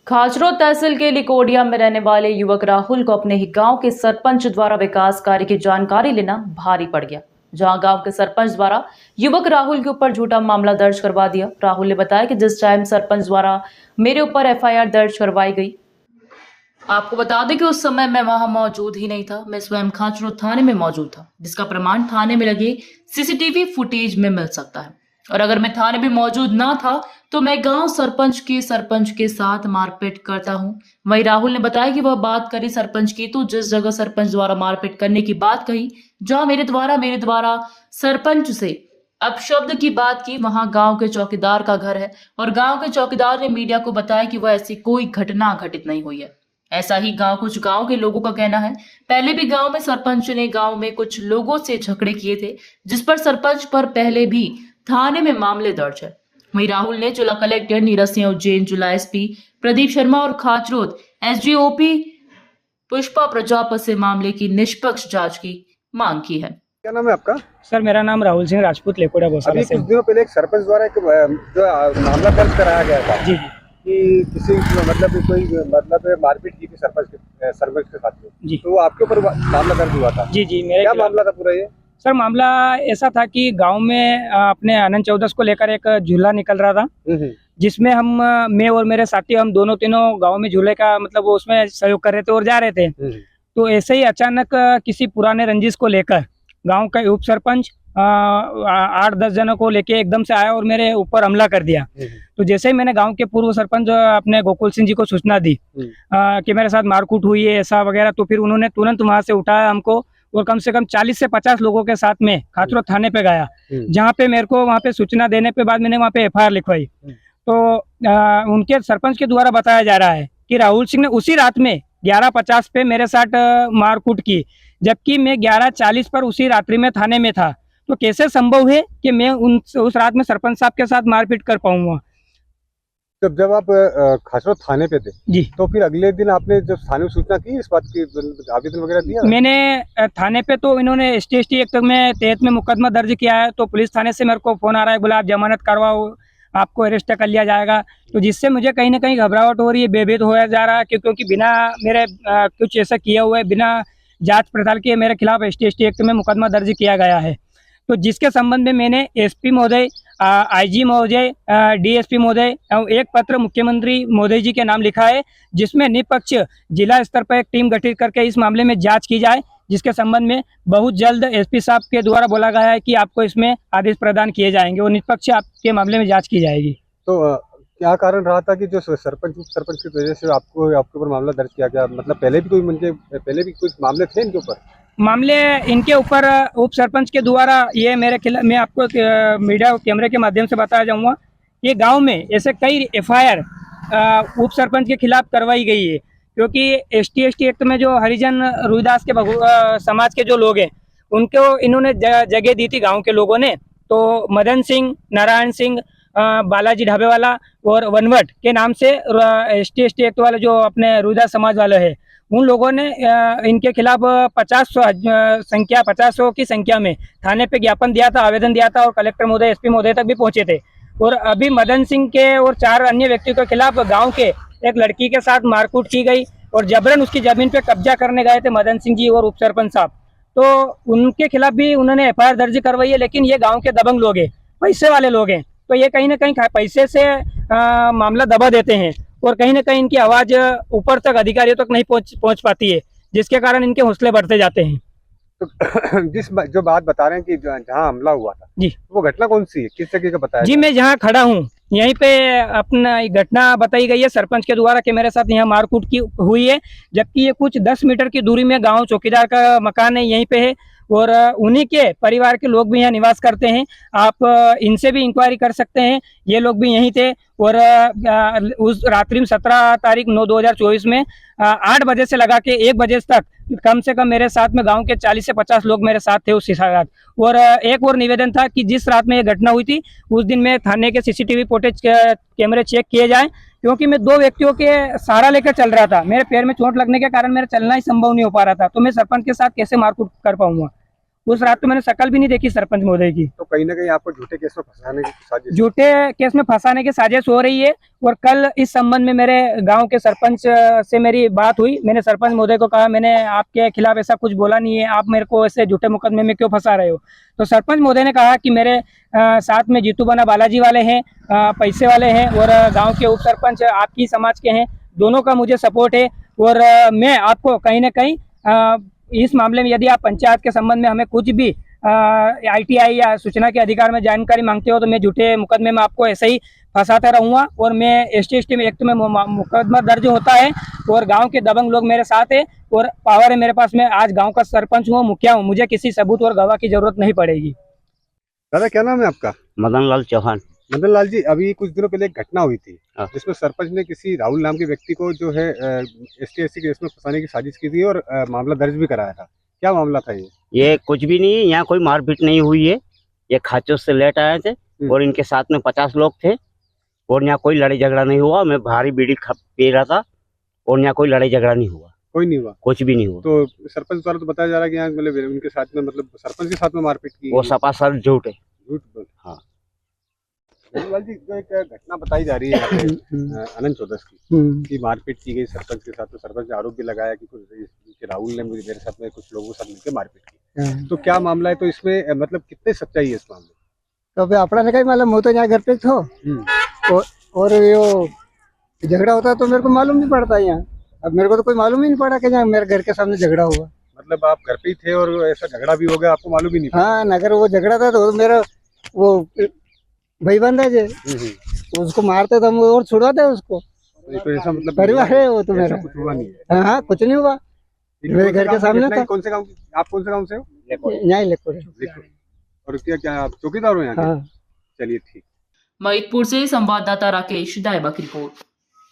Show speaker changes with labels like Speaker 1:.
Speaker 1: खाचरो तहसील के लिकोडिया में रहने वाले युवक राहुल को अपने ही गांव के सरपंच द्वारा विकास कार्य की जानकारी लेना भारी पड़ गया। जहां गांव के सरपंच द्वारा युवक राहुल के ऊपर झूठा मामला दर्ज करवा दिया। राहुल ने बताया कि जिस टाइम सरपंच द्वारा मेरे ऊपर एफआईआर दर्ज करवाई गई, आपको बता दें कि उस समय मैं वहां मौजूद ही नहीं था। मैं स्वयं खाचरो थाने में मौजूद था, जिसका प्रमाण थाने में लगे सीसीटीवी फुटेज में मिल सकता है। और अगर मैं थाने में मौजूद ना था तो मैं गांव सरपंच के साथ मारपीट करता हूं। वहीं राहुल ने बताया कि वह बात करी सरपंच की, तो जिस जगह सरपंच द्वारा मारपीट करने की बात कही, जहां मेरे द्वारा सरपंच से अपशब्द की बात की, वहां गांव के चौकीदार का घर है और गांव के चौकीदार ने मीडिया को बताया कि वह ऐसी कोई घटना घटित नहीं हुई है। ऐसा ही कुछ गांव के लोगों का कहना है। पहले भी गांव में सरपंच ने गांव में कुछ लोगों से झगड़े किए थे, जिस पर सरपंच पर पहले भी थाने में मामले दर्ज है। वहीं राहुल ने जिला कलेक्टर नीरज सिंह उज्जैन, जिला एसपी प्रदीप शर्मा और खाचरोद एसडीओपी पुष्पा प्रजापत से मामले की निष्पक्ष जांच की मांग की है।
Speaker 2: क्या नाम है आपका?
Speaker 3: सर, मेरा नाम राहुल सिंह राजपूत लेकोड़ा गौशाला से।
Speaker 2: कुछ दिनों पहले एक सरपंच द्वारा एक जो मामला दर्ज कराया गया था
Speaker 3: जी
Speaker 2: कि किसी मतलब मारपीट की थी सरपंच के साथ में,
Speaker 3: जी,
Speaker 2: तो वो आपके ऊपर मामला दर्ज हुआ था।
Speaker 3: जी मेरे
Speaker 2: क्या मामला था पूरा ये?
Speaker 3: सर, मामला ऐसा था कि गांव में अपने अनंत चौदस को लेकर एक झूला निकल रहा था, जिसमें मैं और मेरे साथी हम दोनों तीनों गांव में झूले का मतलब वो उसमें सहयोग कर रहे थे और जा रहे थे। तो ऐसे ही अचानक किसी पुराने रंजिश को लेकर गांव का उप सरपंच 8-10 जनों को लेके एकदम से आया और मेरे ऊपर हमला कर दिया। तो जैसे ही मैंने गांव के पूर्व सरपंच अपने गोकुल सिंह जी को सूचना दी कि मेरे साथ मारकूट हुई है ऐसा वगैरह, तो फिर उन्होंने तुरंत वहां से उठाया हमको और कम से कम 40 से 50 लोगों के साथ में खाचरो थाने पे गया, जहाँ पे मेरे को वहाँ पे सूचना देने पे बाद मैंने वहाँ पे एफआईआर लिखवाई। तो उनके सरपंच के द्वारा बताया जा रहा है कि राहुल सिंह ने उसी रात में 11:50 पे मेरे साथ मारकूट की, जबकि मैं 11:40 पर उसी रात्रि में थाने में था। तो कैसे संभव है कि मैं उस रात में सरपंच साहब के साथ मारपीट कर पाऊंगा?
Speaker 2: जब आप खासरो थाने पे थे
Speaker 3: जी,
Speaker 2: तो फिर अगले दिन आपने जब थाने में सूचना की इस बात की, आवेदन वगैरह दिया?
Speaker 3: मैंने थाने पे तो इन्होंने ST एक्ट में तहत में मुकदमा दर्ज किया है। तो पुलिस थाने से मेरे को फोन आ रहा है, बोला आप जमानत करवाओ, आपको अरेस्ट कर लिया जाएगा। तो जिससे मुझे कहीं ना कहीं घबराहट हो रही है, बेभीत होया जा रहा है, क्योंकि बिना मेरे कुछ ऐसा किया हुआ है, बिना जांच पड़ताल के मेरे खिलाफ ST एक्ट में मुकदमा दर्ज किया गया है। तो जिसके संबंध में मैंने SP महोदय, IG महोदय, DSP महोदय एक पत्र मुख्यमंत्री महोदय जी के नाम लिखा है, जिसमें निष्पक्ष जिला स्तर पर एक टीम गठित करके इस मामले में जांच की जाए, जिसके संबंध में बहुत जल्द SP साहब के द्वारा बोला गया है कि आपको इसमें आदेश प्रदान किए जाएंगे और निष्पक्ष आपके मामले में जांच की जाएगी।
Speaker 2: तो क्या कारण रहा था कि जो सरपंच उप सरपंच की वजह से आपके ऊपर मामला दर्ज किया गया? मतलब पहले भी कुछ मामले थे इनके ऊपर?
Speaker 3: मामले इनके ऊपर उप सरपंच के द्वारा ये मेरे खिलाफ, मैं आपको मीडिया कैमरे के माध्यम से बताया जाऊंगा, ये गांव में ऐसे कई एफआईआर उप सरपंच के खिलाफ करवाई गई है, क्योंकि ST एक्ट में जो हरिजन रुईदास के समाज के जो लोग हैं उनको इन्होंने जगह दी थी गांव के लोगों ने। तो मदन सिंह, नारायण सिंह, बालाजी ढाबेवाला और वनवट के नाम से ST एक्ट वाले जो अपने रुईदास समाज वाले हैं, उन लोगों ने इनके खिलाफ 50 की संख्या में थाने पे ज्ञापन दिया था, आवेदन दिया था और कलेक्टर महोदय, SP महोदय तक भी पहुंचे थे। और अभी मदन सिंह के और 4 अन्य व्यक्तियों के खिलाफ गांव के एक लड़की के साथ मारकूट की गई और जबरन उसकी जमीन पे कब्जा करने गए थे मदन सिंह जी और उप सरपंच साहब। तो उनके खिलाफ भी उन्होंने एफआईआर दर्ज करवाई है, लेकिन ये गाँव के दबंग लोग हैं, पैसे वाले लोग हैं, तो ये कहीं ना कहीं पैसे से मामला दबा देते हैं और कहीं ना कहीं इनकी आवाज ऊपर तक अधिकारियों तक नहीं पहुंच पाती है, जिसके कारण इनके हौसले बढ़ते जाते हैं।
Speaker 2: तो जो बात बता रहे हैं कि जहाँ हमला हुआ था
Speaker 3: जी,
Speaker 2: वो घटना कौन सी है, किस जगह का बताया?
Speaker 3: जी, मैं जहाँ खड़ा हूँ यहीं पे अपना घटना बताई गई है सरपंच के द्वारा कि मेरे साथ यहाँ मारकूट की हुई है, जबकि ये कुछ 10 मीटर की दूरी में गांव चौकीदार का मकान है, यहीं पे है और उन्हीं के परिवार के लोग भी यहाँ निवास करते हैं। आप इनसे भी इंक्वायरी कर सकते हैं, ये लोग भी यहीं थे। और उस रात्रि में 17 तारीख 9/2024 में 8 बजे से लगा के 1 बजे तक कम से कम मेरे साथ में गांव के 40 से 50 लोग मेरे साथ थे उस रात। और एक और निवेदन था कि जिस रात में ये घटना हुई थी उस दिन में थाने के CCTV फुटेज कैमरे चेक किए जाएं, क्योंकि मैं 2 व्यक्तियों के सहारा लेकर चल रहा था। मेरे पैर में चोट लगने के कारण मेरा चलना ही संभव नहीं हो पा रहा था, तो मैं सरपंच के साथ कैसे मारकूट कर पाऊंगा। उस रात तो मैंने शक्ल भी नहीं देखी सरपंच महोदय की।
Speaker 2: तो कहीं ना कहीं आपको झूठे केस में फंसाने की साजिश।
Speaker 3: झूठे केस में फंसाने की साजिश हो रही है। और कल इस संबंध में मेरे गांव के सरपंच से मेरी बात हुई। मैंने सरपंच महोदय को कहा, मैंने आपके खिलाफ ऐसा कुछ बोला नहीं है, आप मेरे को ऐसे झूठे मुकदमे में क्यों फंसा रहे हो। तो सरपंच महोदय ने कहा कि मेरे साथ में जीतू बना बालाजी वाले हैं, पैसे वाले हैं, और गाँव के उप सरपंच आपकी समाज के हैं, दोनों का मुझे सपोर्ट है। और मैं आपको कहीं ना कहीं इस मामले में यदि आप पंचायत के संबंध में हमें कुछ भी ITI या सूचना के अधिकार में जानकारी मांगते हो तो मैं झूठे मुकदमे में आपको ऐसे ही फंसाता रहूंगा। और मैं ST में एक तो में मुकदमा दर्ज होता है और गांव के दबंग लोग मेरे साथ है और पावर है मेरे पास। में आज गांव का सरपंच हूँ, मुखिया हूँ, मुझे किसी सबूत और गवाह की जरूरत नहीं पड़ेगी।
Speaker 2: दादा क्या नाम है आपका?
Speaker 4: मदन लाल चौहान।
Speaker 2: मदन लाल जी, अभी कुछ दिनों पहले एक घटना हुई थी
Speaker 4: हाँ।
Speaker 2: जिसमें सरपंच ने किसी राहुल नाम के व्यक्ति को जो है ST केस में फंसाने की साजिश की थी और मामला दर्ज भी कराया था। क्या मामला था
Speaker 4: ये कुछ भी नहीं है, यहाँ कोई मारपीट नहीं हुई है। ये खाचों से लेट आए थे और इनके साथ में 50 लोग थे और यहाँ कोई लड़ाई झगड़ा नहीं हुआ। मैं भारी बीड़ी पी रहा था और यहाँ कोई लड़ाई झगड़ा नहीं हुआ।
Speaker 2: कोई नहीं हुआ?
Speaker 4: कुछ भी नहीं हुआ।
Speaker 2: तो सरपंच द्वारा तो बताया जा रहा है कि यहाँ मतलब उनके साथ में मतलब सरपंच के साथ में मारपीट की।
Speaker 4: वो सपासर झूठ है।
Speaker 2: झूठ बोल।
Speaker 4: हाँ।
Speaker 2: मदन लाल जी, जो एक घटना बताई जा रही है यहाँ पे अनंत चौदस की मारपीट की गई सरपंच के साथ। तो सरपंच ने आरोप भी लगाया कि कुछ राहुल ने मेरे साथ में कुछ लोगों के साथ मिलकर मारपीट की। तो क्या मामला है? तो इसमें मतलब कितने सच्चाई है इस मामले?
Speaker 5: तो अभी अपना नहीं मालूम, मैं तो यहाँ घर पे था और यो झगड़ा होता तो मेरे को मालूम नहीं पड़ता यहाँ। अब मेरे को तो कोई मालूम ही नहीं पड़ा कि यहाँ मेरे घर के सामने झगड़ा हुआ।
Speaker 2: मतलब आप घर पे ही थे और ऐसा झगड़ा भी हो गया, आपको मालूम ही नहीं पड़ा?
Speaker 5: हाँ, नगर वो झगड़ा था तो मेरा वो भाई बंदा है उसको मारते तो हम और छुड़वाते उसको।
Speaker 2: तो ऐसा मतलब
Speaker 5: परिवार है वो तो मेरा।
Speaker 2: कुछ हुआ नहीं है?
Speaker 5: हाँ, कुछ नहीं हुआ, मेरे घर के सामने था।
Speaker 2: कौन से गाँव? आप कौन से गाँव से हो?
Speaker 5: यहाँ ही लेको।
Speaker 2: और क्या आप चौकीदार हो यहाँ के?
Speaker 5: हाँ।
Speaker 2: चलिए ठीक।
Speaker 1: महिदपुर से संवाददाता राकेश दायबा की रिपोर्ट।